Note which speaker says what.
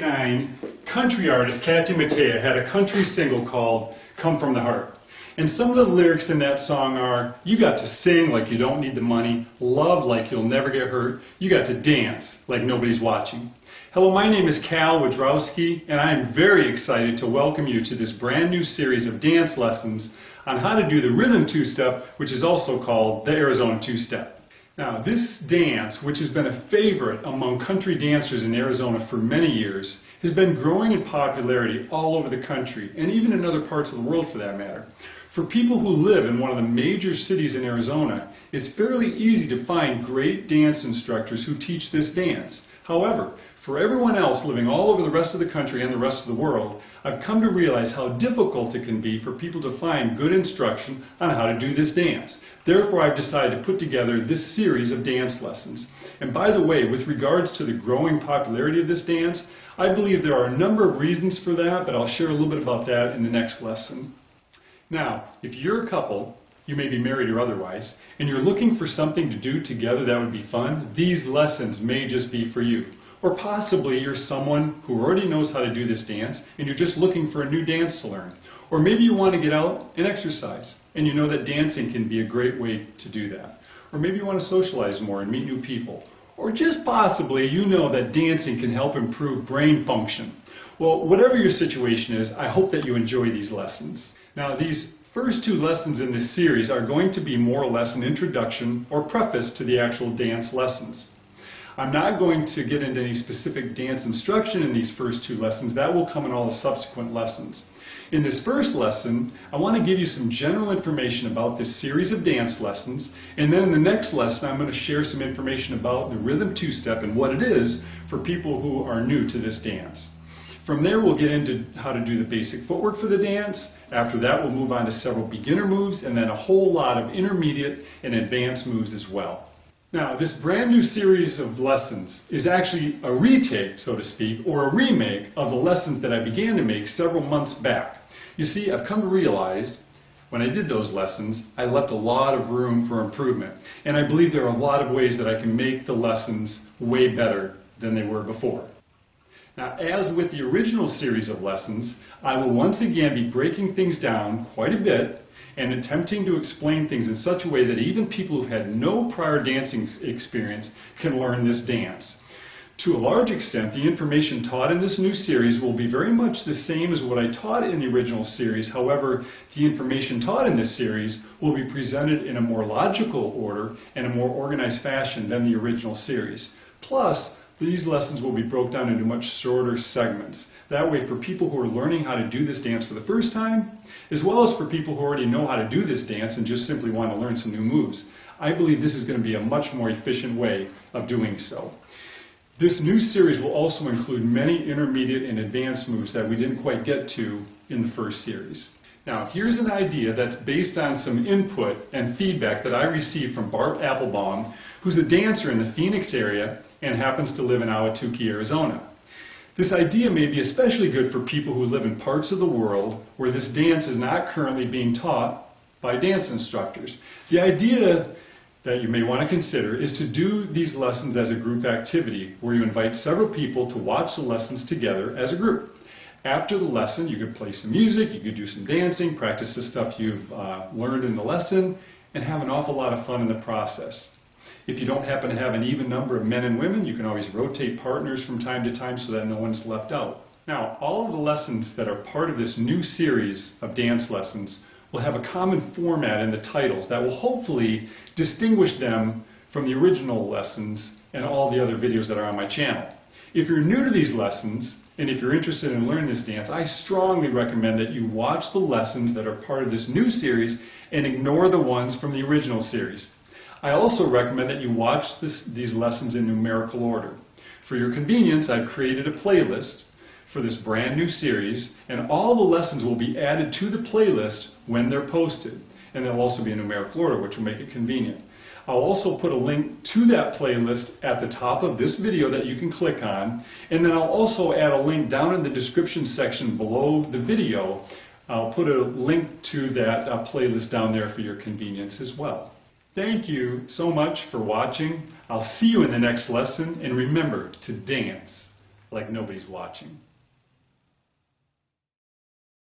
Speaker 1: 1989, country artist Kathy Mattea had a country single called Come From the Heart. And some of the lyrics in that song are, you got to sing like you don't need the money, love like you'll never get hurt, you got to dance like nobody's watching. Hello, my name is Cal Wodrowski, and I am very excited to welcome you to this brand new series of dance lessons on how to do the rhythm two-step, which is also called the Arizona two-step. Now, this dance, which has been a favorite among country dancers in Arizona for many years, has been growing in popularity all over the country, and even in other parts of the world for that matter. For people who live in one of the major cities in Arizona, it's fairly easy to find great dance instructors who teach this dance. However, for everyone else living all over the rest of the country and the rest of the world, I've come to realize how difficult it can be for people to find good instruction on how to do this dance. Therefore, I've decided to put together this series of dance lessons. And by the way, with regards to the growing popularity of this dance, I believe there are a number of reasons for that, but I'll share a little bit about that in the next lesson. Now, if you're a couple, you may be married or otherwise, and you're looking for something to do together that would be fun, these lessons may just be for you. Or possibly you're someone who already knows how to do this dance and you're just looking for a new dance to learn. Or maybe you want to get out and exercise and you know that dancing can be a great way to do that. Or maybe you want to socialize more and meet new people. Or just possibly you know that dancing can help improve brain function. Well, whatever your situation is, I hope that you enjoy these lessons. Now, these first two lessons in this series are going to be more or less an introduction or preface to the actual dance lessons. I'm not going to get into any specific dance instruction in these first two lessons. That will come in all the subsequent lessons. In this first lesson, I want to give you some general information about this series of dance lessons, and then in the next lesson I'm going to share some information about the rhythm two-step and what it is for people who are new to this dance. From there we'll get into how to do the basic footwork for the dance. After that we'll move on to several beginner moves and then a whole lot of intermediate and advanced moves as well. Now, this brand new series of lessons is actually a retake, so to speak, or a remake of the lessons that I began to make several months back. You see, I've come to realize when I did those lessons, I left a lot of room for improvement. And I believe there are a lot of ways that I can make the lessons way better than they were before. Now, as with the original series of lessons, I will once again be breaking things down quite a bit and attempting to explain things in such a way that even people who've had no prior dancing experience can learn this dance. To a large extent, the information taught in this new series will be very much the same as what I taught in the original series. However, the information taught in this series will be presented in a more logical order and a more organized fashion than the original series. Plus, these lessons will be broken down into much shorter segments. That way, for people who are learning how to do this dance for the first time, as well as for people who already know how to do this dance and just simply want to learn some new moves, I believe this is going to be a much more efficient way of doing so. This new series will also include many intermediate and advanced moves that we didn't quite get to in the first series. Now, here's an idea that's based on some input and feedback that I received from Bart Applebaum, who's a dancer in the Phoenix area and happens to live in Ahwatukee, Arizona. This idea may be especially good for people who live in parts of the world where this dance is not currently being taught by dance instructors. The idea that you may want to consider is to do these lessons as a group activity where you invite several people to watch the lessons together as a group. After the lesson, you could play some music, you could do some dancing, practice the stuff you've learned in the lesson, and have an awful lot of fun in the process. If you don't happen to have an even number of men and women, you can always rotate partners from time to time so that no one's left out. Now, all of the lessons that are part of this new series of dance lessons will have a common format in the titles that will hopefully distinguish them from the original lessons and all the other videos that are on my channel. If you're new to these lessons, and if you're interested in learning this dance, I strongly recommend that you watch the lessons that are part of this new series and ignore the ones from the original series. I also recommend that you watch these lessons in numerical order. For your convenience, I've created a playlist for this brand new series, and all the lessons will be added to the playlist when they're posted. And they'll also be in numerical order, which will make it convenient. I'll also put a link to that playlist at the top of this video that you can click on, and then I'll also add a link down in the description section below the video. I'll put a link to that playlist down there for your convenience as well. Thank you so much for watching. I'll see you in the next lesson, and remember to dance like nobody's watching.